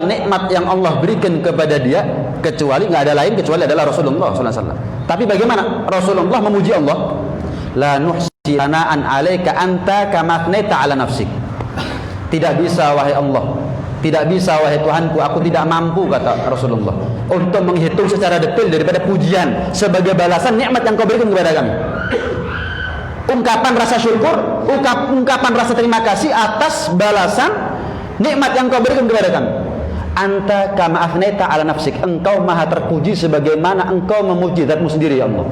nikmat yang Allah berikan kepada dia, kecuali nggak ada lain kecuali adalah Rasulullah SAW. Tapi bagaimana Rasulullah memuji Allah? La nuhsi sana'an 'alaika anta kama athnayta 'ala nafsik. Tidak bisa wahai Allah, tidak bisa wahai Tuhanku, aku tidak mampu, kata Rasulullah, untuk menghitung secara detail daripada pujian sebagai balasan nikmat yang kau berikan kepada kami. Ungkapan rasa syukur, ungkapan rasa terima kasih atas balasan nikmat yang kau berikan kepada kami. Anta kama afnaita ala nafsik, engkau maha terpuji sebagaimana engkau memuji zatmu sendiri, ya Allah.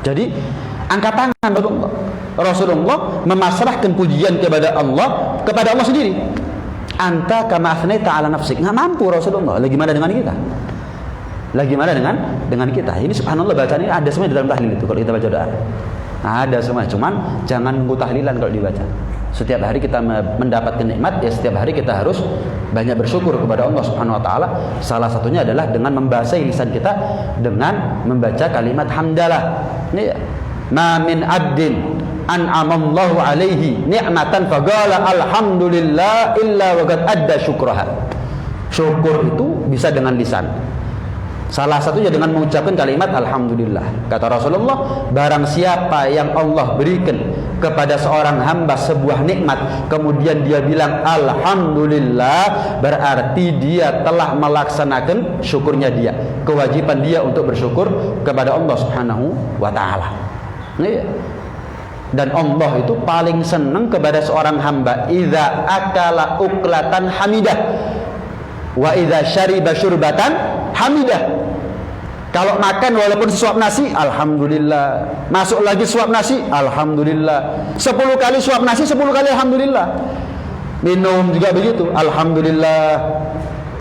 Jadi angkat tangan Rasulullah memasrahkan pujian kepada Allah sendiri. Anta kama afnaita ala nafsik. Nggak mampu Rasulullah, lagi mana dengan kita? Lagi mana dengan kita? Ini subhanallah, bacaan ini ada semua di dalam tahlil itu kalau kita baca doa. Ada semua, cuman jangan nunggu tahlilan kalau dibaca. Setiap hari kita mendapatkan nikmat, ya setiap hari kita harus banyak bersyukur kepada Allah Subhanahu wa taala. Salah satunya adalah dengan membasahi lisan kita dengan membaca kalimat hamdalah. Ya. Ma min abdin an'amallahu alaihi ni'matan faqala alhamdulillah illa wa qad adda syukraha. Syukur itu bisa dengan lisan. Salah satunya dengan mengucapkan kalimat alhamdulillah. Kata Rasulullah, barang siapa yang Allah berikan kepada seorang hamba sebuah nikmat, kemudian dia bilang alhamdulillah, berarti dia telah melaksanakan syukurnya dia, kewajiban dia untuk bersyukur kepada Allah Subhanahu wa taala. Dan Allah itu paling senang kepada seorang hamba idza akala uklatan hamidah wa idza syariba syurbatan hamidah. Kalau makan walaupun suap nasi, alhamdulillah. Masuk lagi suap nasi, alhamdulillah. 10 kali suap nasi, 10 kali alhamdulillah. Minum juga begitu, alhamdulillah,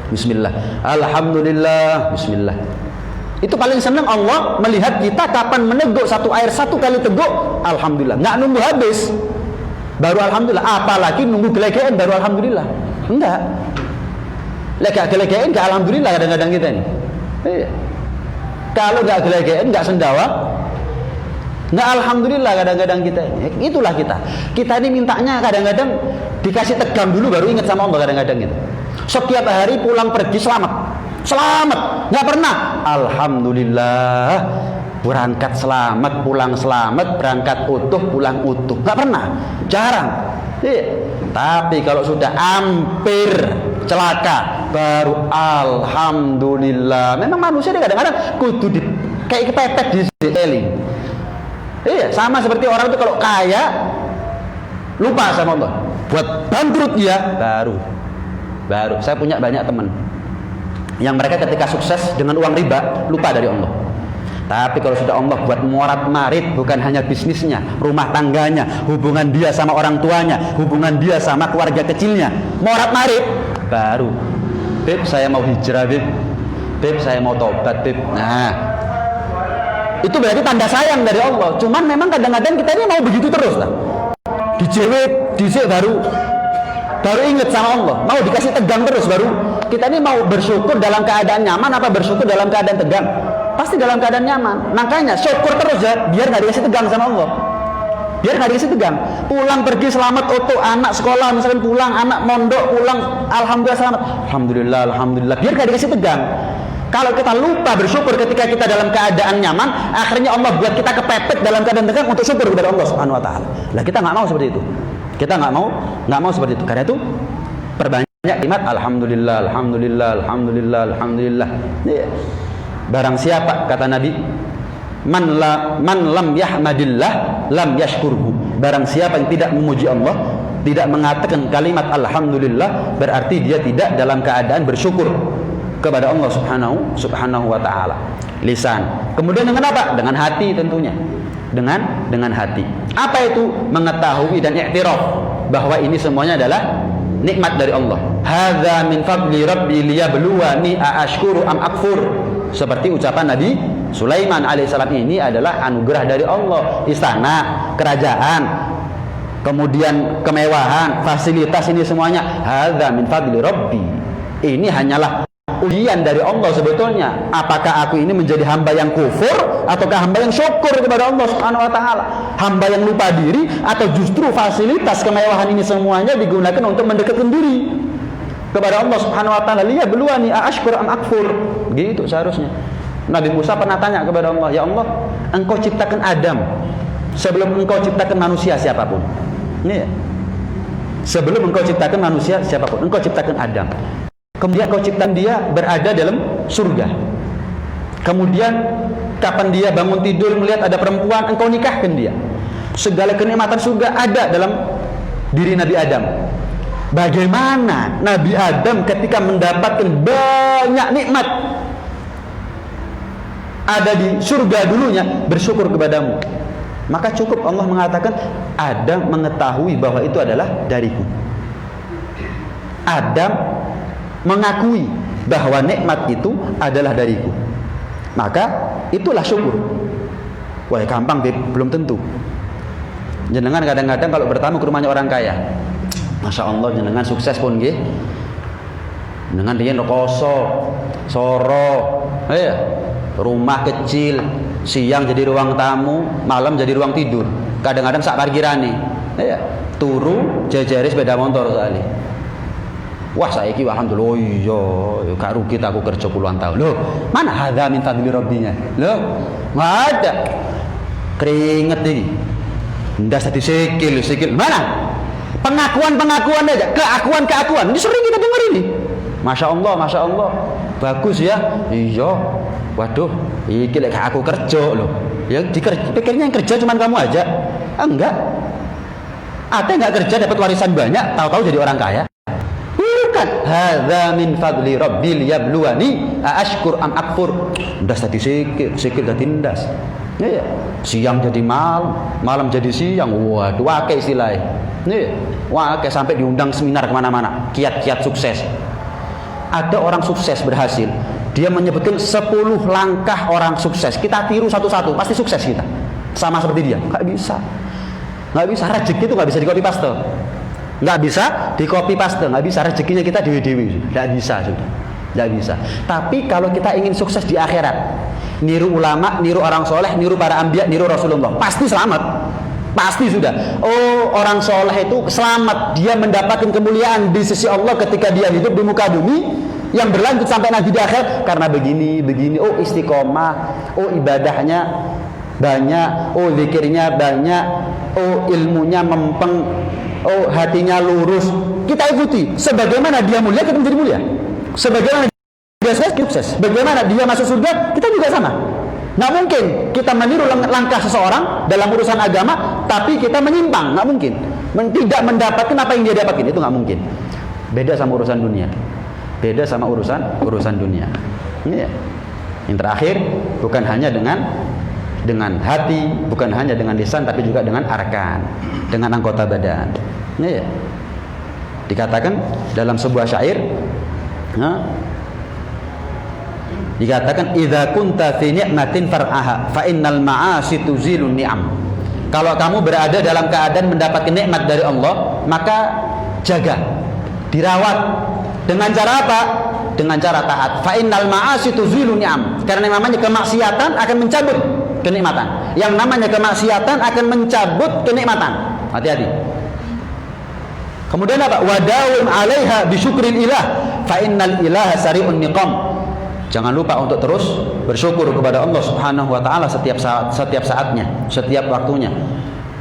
bismillah, alhamdulillah, bismillah. Itu paling senang Allah melihat kita kapan meneguk satu air, 1 kali teguk, alhamdulillah. Nggak nunggu habis baru alhamdulillah. Apalagi nunggu gelegean baru alhamdulillah. Enggak. Lega gelegean ke alhamdulillah kadang-kadang kita ini. Iya. Kalau nggak gelegean, nggak sendawa, nggak alhamdulillah kadang-kadang kita ini. Itulah kita. Kita ini mintanya kadang-kadang dikasih tegang dulu baru ingat sama Allah kadang-kadang gitu. Setiap hari pulang pergi selamat, nggak pernah alhamdulillah, berangkat selamat, pulang selamat, berangkat utuh, pulang utuh, nggak pernah, jarang. Iya. Tapi kalau sudah hampir celaka baru alhamdulillah. Memang manusia kadang-kadang kudu kayak kepepet di sini. Iya, sama seperti orang itu kalau kaya lupa sama Allah, buat bangkrut dia baru. Saya punya banyak teman yang mereka ketika sukses dengan uang riba lupa dari Allah. Tapi kalau sudah Allah buat morat-marit, bukan hanya bisnisnya, rumah tangganya, hubungan dia sama orang tuanya, hubungan dia sama keluarga kecilnya, morat-marit, baru, Beb, saya mau hijrah, Beb, saya mau tobat, Beb. Nah, itu berarti tanda sayang dari Allah. Cuman memang kadang-kadang kita ini mau begitu terus lah. Dijewet, baru ingat sama Allah. Mau dikasih tegang terus baru. Kita ini mau bersyukur dalam keadaan nyaman apa bersyukur dalam keadaan tegang? Pasti dalam keadaan nyaman. Makanya syukur terus ya, biar nggak dikasih tegang sama Allah. Biar nggak dikasih tegang. Pulang pergi selamat, utuh, anak sekolah misalkan pulang, anak mondok pulang, alhamdulillah selamat, alhamdulillah. Biar nggak dikasih tegang. Kalau kita lupa bersyukur ketika kita dalam keadaan nyaman, akhirnya Allah buat kita kepepet dalam keadaan tegang untuk syukur kepada Allah Subhanahu wa taala. Lah kita nggak mau seperti itu. Kita nggak mau seperti itu. Karena itu perbanyak kalimat alhamdulillah. Iya. Barang siapa, kata Nabi, man lam yahmadillah lam yashkurhu. Barang siapa yang tidak memuji Allah, tidak mengatakan kalimat alhamdulillah, berarti dia tidak dalam keadaan bersyukur kepada Allah subhanahu wa ta'ala. Lisan. Kemudian dengan apa? Dengan hati tentunya. Dengan hati. Apa itu? Mengetahui dan i'tiraf bahwa ini semuanya adalah nikmat dari Allah. Hadza min fadli rabbi liyabluwani aashkuru am akfur. Seperti ucapan Nabi Sulaiman alaihissalam, ini adalah anugerah dari Allah. Istana, kerajaan, kemudian kemewahan, fasilitas, ini semuanya hadza min fadli rabbi. Ini hanyalah ujian dari Allah sebetulnya. Apakah aku ini menjadi hamba yang kufur ataukah hamba yang syukur kepada Allah Subhanahu wa taala? Hamba yang lupa diri atau justru fasilitas kemewahan ini semuanya digunakan untuk mendekatkan diri kepada Allah Subhanahu wa taala, liyabluwani aashkur am akfur. Gitu seharusnya. Nabi Musa pernah tanya kepada Allah, ya Allah, engkau ciptakan Adam sebelum engkau ciptakan manusia siapapun. Ini ya. Sebelum engkau ciptakan manusia siapapun, engkau ciptakan Adam. Kemudian engkau ciptakan dia berada dalam surga. Kemudian kapan dia bangun tidur melihat ada perempuan, engkau nikahkan dia. Segala kenikmatan surga ada dalam diri Nabi Adam. Bagaimana Nabi Adam ketika mendapatkan banyak nikmat ada di surga dulunya, bersyukur kepadamu? Maka cukup Allah mengatakan Adam mengetahui bahwa itu adalah dariku. Adam mengakui bahwa nikmat itu adalah dariku. Maka itulah syukur. Wah, gampang, belum tentu. Jenengan kadang-kadang kalau bertamu ke rumahnya orang kaya, Masya Allah, jenengan sukses pun nggih. Jenengan riyen rekoso, soro, rumah kecil, siang jadi ruang tamu, malam jadi ruang tidur. Kadang-kadang sak parkirane, turu jejere sepeda motor sekali. Wah, saiki alhamdulillah, oh iya, gak rugi aku kerja puluhan tahun. Loh, mana hadza min fadli rabbinya? Loh, enggak ada. Keringet iki. Ndas tadi sikil. Mana? Pengakuan aja, keakuan. Ini sering kita dengar ini. Masya Allah. Bagus ya. Iya. Waduh, iki lek aku kerja loh. Ya pikirnya yang kerja cuma kamu aja. Enggak. Ada enggak kerja dapat warisan banyak, tahu-tahu jadi orang kaya? Bukan. Hadza min fadli rabbil yabluwani aashkur am akfur. Ndas tadi sikil dadi ndas. Ya. Siang jadi malam jadi siang. Waduh, akeh istilahnya. Nih, akeh sampai diundang seminar kemana-mana. Kiat-kiat sukses. Ada orang sukses berhasil, dia menyebutkan 10 langkah orang sukses. Kita tiru satu-satu, pasti sukses kita. Sama seperti dia. Nggak bisa. Rezeki itu nggak bisa di copy paste. Nggak bisa di copy paste. Nggak bisa. Rezekinya kita dewi-dewi. Nggak bisa sudah. Nggak bisa. Tapi kalau kita ingin sukses di akhirat, niru ulama, niru orang soleh, niru para anbiya, niru Rasulullah, pasti selamat. Pasti sudah. Oh, orang soleh itu selamat. Dia mendapatkan kemuliaan di sisi Allah ketika dia hidup di muka bumi, yang berlanjut sampai nanti di akhir karena begini. Oh, istiqomah. Oh, ibadahnya banyak. Oh, zikirnya banyak. Oh, ilmunya mempeng. Oh, hatinya lurus. Kita ikuti. Sebagaimana dia mulia, kita menjadi mulia. Sebagaimana dia sukses, bagaimana dia masuk surga, kita juga sama. Nggak mungkin kita meniru langkah seseorang dalam urusan agama, tapi kita menyimpang. Nggak mungkin. Tidak mendapatkan apa yang dia dapatkan, itu nggak mungkin. Beda sama urusan dunia. Beda sama urusan dunia. Ini ya. Yang terakhir, bukan hanya dengan hati, bukan hanya dengan lisan, tapi juga dengan arkan, dengan anggota badan. Ini ya. Dikatakan dalam sebuah syair, dikatakan idza kunta fi ni'matin far'aha fa innal ma'asi tuzilun ni'am. Kalau kamu berada dalam keadaan mendapatkan nikmat dari Allah, maka jaga, dirawat. Dengan cara apa? Dengan cara taat. Fa innal ma'asi tuzilun ni'am. Karena yang namanya kemaksiatan akan mencabut kenikmatan. Yang namanya kemaksiatan akan mencabut kenikmatan. Hati-hati. Kemudian apa? Wadawim 'alaiha bi syukril ilah fa innal ilaha sari'un niqam. Jangan lupa untuk terus bersyukur kepada Allah Subhanahu wa taala setiap saatnya, setiap waktunya.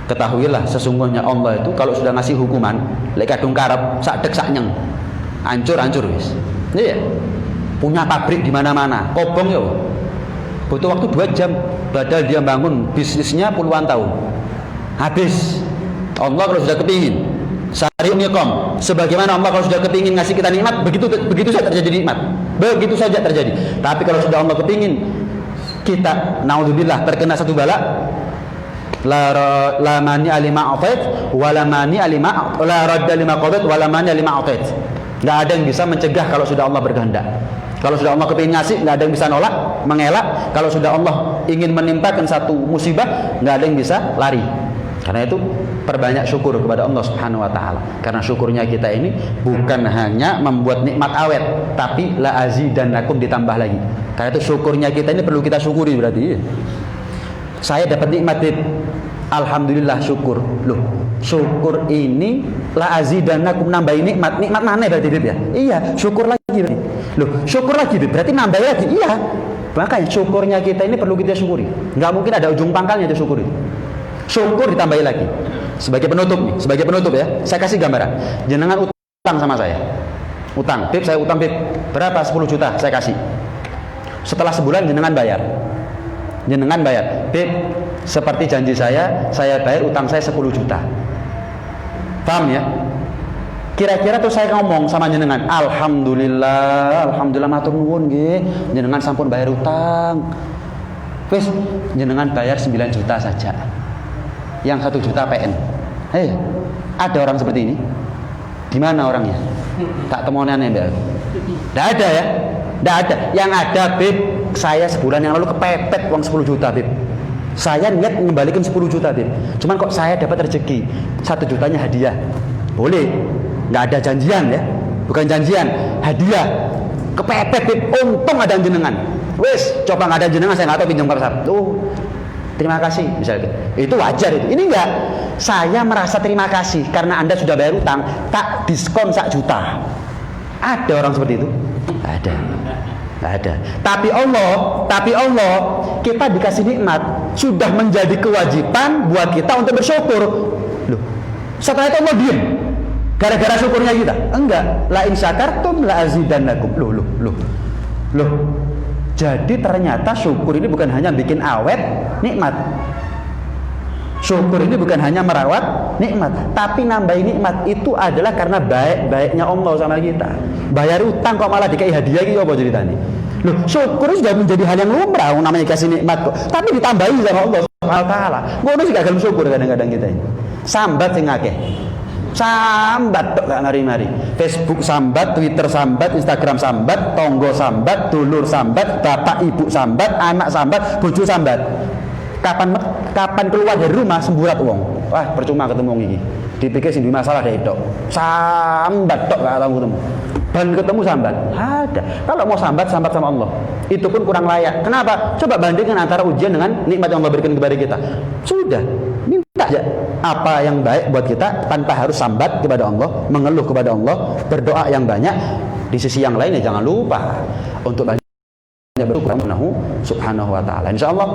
Ketahuilah sesungguhnya Allah itu kalau sudah ngasih hukuman, lek kadung karep sak dek sak nyeng. Hancur wis. Iya. Punya pabrik di mana-mana, kobong ya. Butuh waktu 2 jam, padahal dia bangun bisnisnya puluhan tahun. Habis. Allah kalau sudah kepingin Sari'un niqam. Sebagaimana Allah kalau sudah kepingin ngasih kita nikmat, begitu saja terjadi nikmat. Begitu saja terjadi. Tapi kalau sudah Allah kepingin kita naudzubillah terkena satu bala, la mani alima atait wala mani alima la radda lima qadait wala mani alima atait. Enggak ada yang bisa mencegah kalau sudah Allah berkehendak. Kalau sudah Allah kepingin ngasih, enggak ada yang bisa nolak, mengelak. Kalau sudah Allah ingin menimpakan satu musibah, enggak ada yang bisa lari. Karena itu perbanyak syukur kepada Allah Subhanahu wa taala. Karena syukurnya kita ini bukan hanya membuat nikmat awet, tapi la azidannakum ditambah lagi. Karena itu syukurnya kita ini perlu kita syukuri berarti. Saya dapat nikmat, Alhamdulillah syukur. Loh, syukur ini la azidannakum, nambahin nikmat. Nikmat mana berarti Bib ya? Iya, syukur lagi berarti. Loh, syukur lagi Bib, berarti nambah lagi. Iya. Makanya syukurnya kita ini perlu kita syukuri. Enggak mungkin ada ujung pangkalnya itu syukur itu. Syukur ditambahi lagi. Sebagai penutup nih, sebagai penutup ya. Saya kasih gambaran. Jenengan utang sama saya. Utang, Bib, saya utang Bib. Berapa? 10 juta saya kasih. Setelah sebulan jenengan bayar. Jenengan bayar. Bib, seperti janji saya bayar utang saya 10 juta. Paham ya? Kira-kira tuh saya ngomong sama jenengan, alhamdulillah matur nuwun nggih, jenengan sampun bayar utang. Wis, jenengan bayar 9 juta saja. Yang 1 juta PN. Ada orang seperti ini? Di mana orangnya? Tak temuannya Mbak. Enggak ada ya? Enggak ada. Yang ada, Bib, saya sebulan yang lalu kepepet uang 10 juta, Bib. Saya niat mengembalikan 10 juta, Bib. Cuman kok saya dapat rezeki 1 jutanya hadiah. Boleh. Nggak ada janjian ya. Bukan janjian, hadiah. Kepepet, Bib. Untung ada jenengan. Wes, coba nggak ada jenengan saya nggak tahu pinjam pasar. Tuh. Terima kasih misalnya. Itu wajar itu. Ini enggak. Saya merasa terima kasih karena Anda sudah bayar utang, tak diskon 1 juta. Ada orang seperti itu? Ada. Ada. Tapi Allah, kita dikasih nikmat, sudah menjadi kewajiban buat kita untuk bersyukur. Loh, setelah itu Allah diam. Gara-gara syukurnya kita? Enggak. La in syakartum la azidannakum. Loh. Jadi ternyata syukur ini bukan hanya bikin awet nikmat. Syukur ini bukan hanya merawat nikmat, tapi nambahin nikmat itu adalah karena baik-baiknya Allah sama kita. Bayar utang kok malah dikai hadiah gitu apa ceritanya? Loh, syukur sudah menjadi hal yang lumrah, namanya kasih nikmat kok. Tapi ditambahi sama Allah Subhanahu wa taala. Ngono sih gak gelem syukur kadang-kadang kita ini. Sambat sing akeh. Sambat tok gak mari-mari. Facebook sambat, Twitter sambat, Instagram sambat, tonggo sambat, dulur sambat, bapak ibu sambat, anak sambat, bojo sambat. Kapan keluar dari rumah semburat wong. Wah, percuma ketemu wong iki. Dipikir sing duwe masalah deh tok. Sambat tok gak tahu ketemu. Dan ketemu sambat. Ada. Kalau mau sambat sama Allah. Itu pun kurang layak. Kenapa? Coba bandingkan antara ujian dengan nikmat yang Allah berikan kepada kita. Sudah. Minta aja apa yang baik buat kita tanpa harus sambat kepada Allah, mengeluh kepada Allah, berdoa yang banyak. Di sisi yang lain ya jangan lupa untuk banyak berdoa Subhanahu wa taala. Insyaallah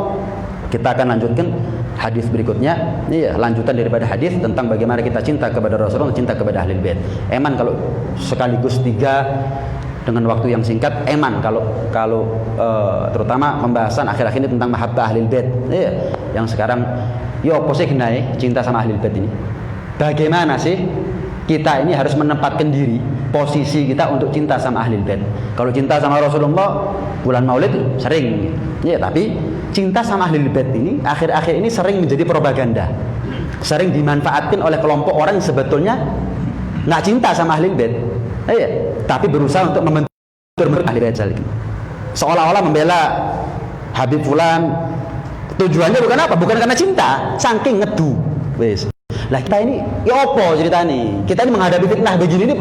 kita akan lanjutkan hadis berikutnya. Iya, lanjutan daripada hadis tentang bagaimana kita cinta kepada Rasulullah, cinta kepada Ahlul Bait. Eman kalau sekaligus 3 dengan waktu yang singkat, eman kalau terutama pembahasan akhir-akhir ini tentang mahabbah Ahlul Bait. Iya, yang sekarang apa sih cinta sama Ahlul Bait ini? Bagaimana sih kita ini harus menempatkan diri, posisi kita untuk cinta sama Ahlul Bait. Kalau cinta sama Rasulullah bulan Maulid sering, ya, tapi cinta sama Ahlul Bait ini akhir-akhir ini sering menjadi propaganda, sering dimanfaatkan oleh kelompok orang yang sebetulnya nggak cinta sama Ahlul Bait, tapi berusaha untuk membentur Ahlul Bait, seolah-olah membela Habib Fulan. Tujuannya bukan apa? Bukan karena cinta, saking ngedu. Wes. Lah kita ini, ya apa cerita nih? Kita ini menghadapi fitnah begini ini,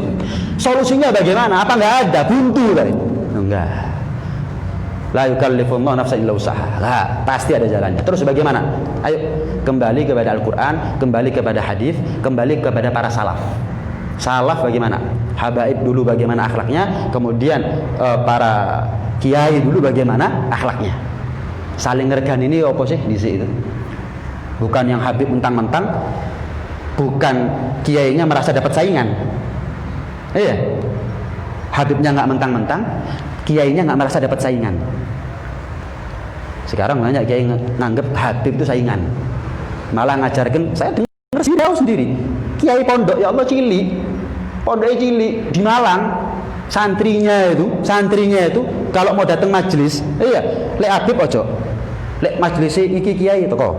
solusinya bagaimana? Apa nggak ada? Buntu kan? Enggak. La yukallifullahu nafsan illa usaha. Lah, pasti ada jalannya. Terus bagaimana? Ayo kembali kepada Al-Qur'an, kembali kepada hadis, kembali kepada para salaf. Salaf bagaimana? Habaib dulu bagaimana akhlaknya, kemudian para kiai dulu bagaimana akhlaknya. Saling ngergan ini apa sih di situ? Bukan yang Habib mentang-mentang, bukan kiainya merasa dapat saingan. Iya. Habibnya nggak mentang-mentang, kiainya nggak merasa dapat saingan. Sekarang banyak kiai nganggep Habib itu saingan. Malah ngajarkan, saya dengar sendiri. Kiai pondok ya Allah cilik. Pondoknya cilik di Malang. Santrinya itu kalau mau datang majelis, lek Habib ojo. Lek majelis iki kiai teko.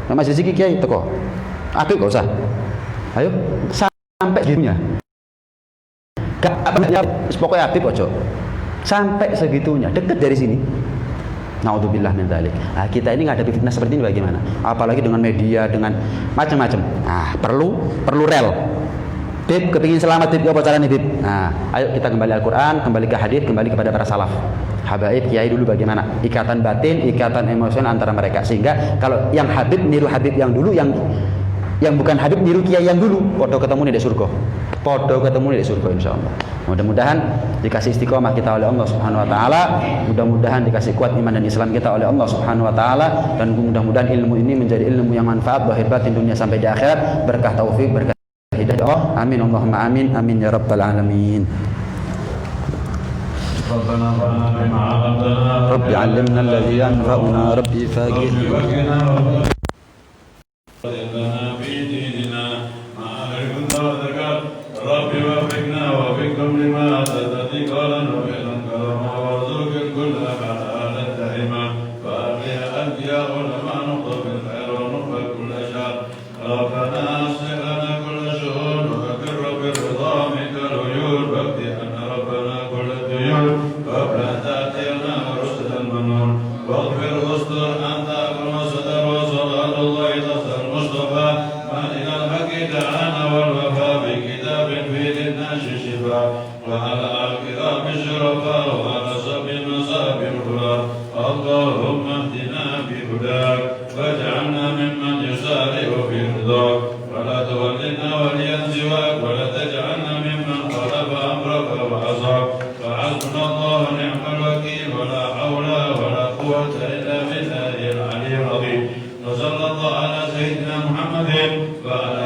Lek majelis iki kiai teko. Habib gak usah. Ayo sampai gitunya. Gak pokoknya Habib ojo. Sampai segitunya, dekat dari sini. Naudzubillah min dzalik. Nah, kita ini nggak ada fitnah seperti ini bagaimana? Apalagi dengan media, dengan macam-macam. Nah, perlu rel. Bib, kepingin selamat Bib, apa caranya Bib? Nah, ayo kita kembali Al-Quran, kembali ke hadits, kembali kepada para salaf. Habaib, kiai dulu bagaimana? Ikatan batin, ikatan emosional antara mereka. Sehingga kalau yang Habib niru Habib yang dulu, yang bukan Habib niru kiai yang dulu, podo ketemu di surga. Podo ketemu di surga insyaallah. Mudah-mudahan dikasih istiqomah kita oleh Allah Subhanahu wa taala, mudah-mudahan dikasih kuat iman dan Islam kita oleh Allah Subhanahu wa taala, dan mudah-mudahan ilmu ini menjadi ilmu yang manfaat zahir batin dunia sampai di akhirat, berkah taufik, berkah hidayah Allah. Amin Allahumma amin, amin ya rabbal alamin. Rabbi 'allimna alladhi yanfa'una, Rabbi faqihna رب وفقنا وفقكم لما تهتدي قولا وفعلا كرما وارزق الكل حلالا دائما فأبلي أنبياء علماء نقطة بالخير ونقبل كل شر ربنا أصلح لنا كل شؤون وفكر بالرضا منك العيون واكفي أن ربنا كل الديون قبل أن تأتينا رشد المنون واغفر واستر أنت أكرم صدر وصلاة الله تصل المصطفى من إلى الحق دعانا والوفاء بكتاب فيه للناس شفاء وعلى الكرام الشرفاء وعلى صحب المصاب الهدى اللهم اهدنا بهداك واجعلنا ممن يسارع في رضاك ولا تولنا وليا سواك ولا تجعلنا ممن خالف امرك وعصاك فحسبنا الله ونعم الوكيل ولا حول ولا قوه الا بالله العلي العظيم وصلى الله على سيدنا محمد وعلى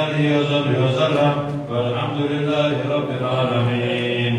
اله وصحبه وسلم والحمد لله رب العالمين.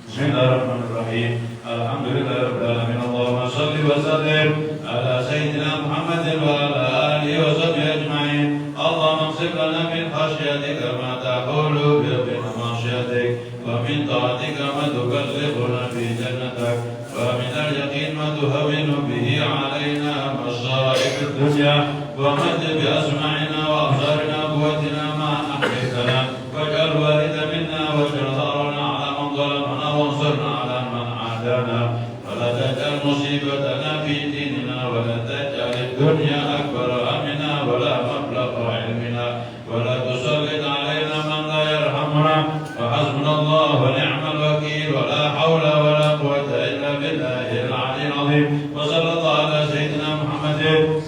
بسم الله الرحمن الرحيم. الحمد لله رب العالمين. اللهم صل وسلم على سيدنا محمد وعلى اله وصحبه اجمعين. اللهم اغفر لنا من خشيتك ما تحول به معصيتك ومن طاعتك ما تبلغنا في جنتك ومن اليقين ما تهون به علينا مصائب الدنيا ومد بأسماعنا وأبصارنا قوتنا ما أحييتنا واجعل الوارث منا واجعل ثأرنا على من ظلمنا وانصرنا على من عادانا ولا تجعل مصيبتنا في ديننا ولا تجعل الدنيا أكبر همنا ولا مبلغ علمنا ولا تسلط علينا من لا يرحمنا وحسبنا الله ونعم الوكيل ولا حول ولا قوة إلا بالله العلي العظيم وصلى الله على سيدنا محمد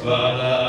وعلى